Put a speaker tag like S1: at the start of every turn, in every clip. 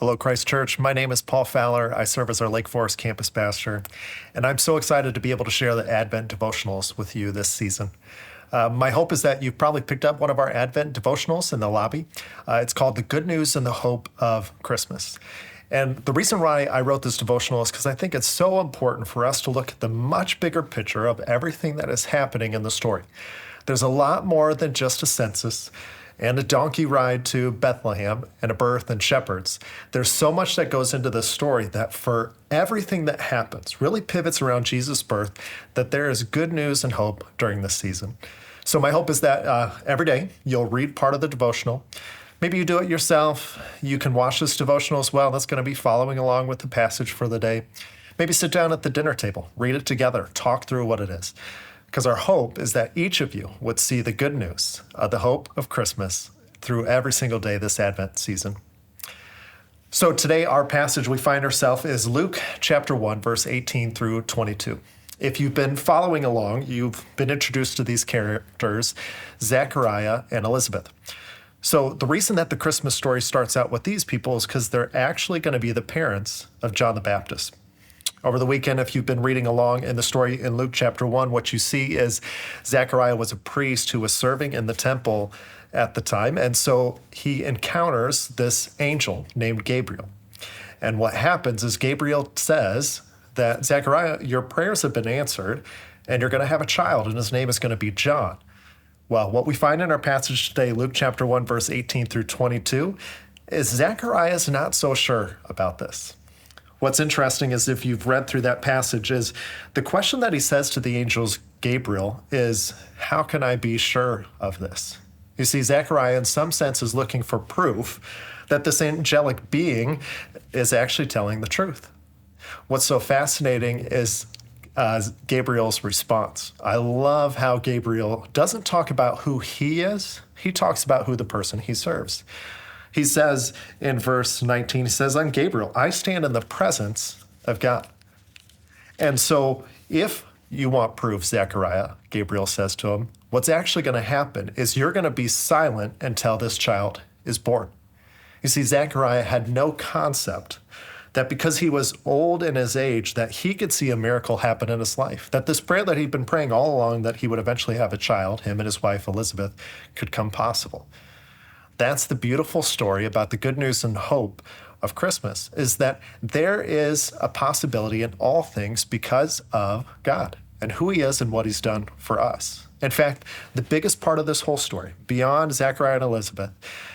S1: Hello, Christ Church. My name is Paul Fowler. I serve as our Lake Forest campus pastor, and I'm so excited to be able to share the Advent devotionals with you this season. My hope is that you've probably picked up one of our Advent devotionals in the lobby. It's called The Good News and the Hope of Christmas. And the reason why I wrote this devotional is because I think it's so important for us to look at the much bigger picture of everything that is happening in the story. There's a lot more than just a census and a donkey ride to Bethlehem and a birth and shepherds. There's so much that goes into this story that for everything that happens really pivots around Jesus' birth, that there is good news and hope during this season. So my hope is that every day you'll read part of the devotional. Maybe you do it yourself. You can watch this devotional as well. That's going to be following along with the passage for the day. Maybe sit down at the dinner table, read it together, talk through what it is. Because our hope is that each of you would see the good news, the hope of Christmas, through every single day this Advent season. So today, our passage we find ourselves is Luke chapter 1, verse 18 through 22. If you've been following along, you've been introduced to these characters, Zechariah and Elizabeth. So the reason that the Christmas story starts out with these people is because they're actually going to be the parents of John the Baptist. Over the weekend, if you've been reading along in the story in Luke chapter 1, what you see is Zechariah was a priest who was serving in the temple at the time. And so he encounters this angel named Gabriel. And what happens is Gabriel says that, Zechariah, your prayers have been answered, and you're going to have a child, and his name is going to be John. Well, what we find in our passage today, Luke chapter 1, verse 18 through 22, is Zechariah is not so sure about this. What's interesting is if you've read through that passage is the question that he says to the angels Gabriel is, how can I be sure of this? You see, Zechariah in some sense is looking for proof that this angelic being is actually telling the truth. What's so fascinating is Gabriel's response. I love how Gabriel doesn't talk about who he is. He talks about who the person he serves. He says in verse 19, he says, I'm Gabriel. I stand in the presence of God. And so if you want proof, Zechariah, Gabriel says to him, what's actually going to happen is you're going to be silent until this child is born. You see, Zechariah had no concept that because he was old in his age, that he could see a miracle happen in his life, that this prayer that he'd been praying all along, that he would eventually have a child, him and his wife Elizabeth, could come possible. That's the beautiful story about the good news and hope of Christmas, is that there is a possibility in all things because of God and who he is and what he's done for us. In fact, the biggest part of this whole story, beyond Zechariah and Elizabeth,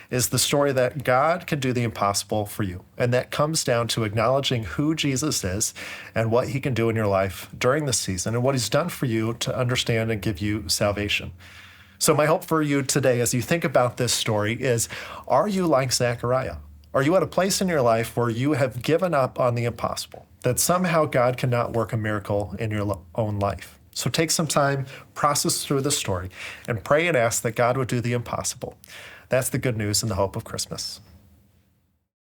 S1: is the story that God can do the impossible for you. And that comes down to acknowledging who Jesus is and what he can do in your life during this season and what he's done for you to understand and give you salvation. So my hope for you today as you think about this story is, are you like Zechariah? Are you at a place in your life where you have given up on the impossible, that somehow God cannot work a miracle in your own life? So take some time, process through the story, and pray and ask that God would do the impossible. That's the good news and the hope of Christmas.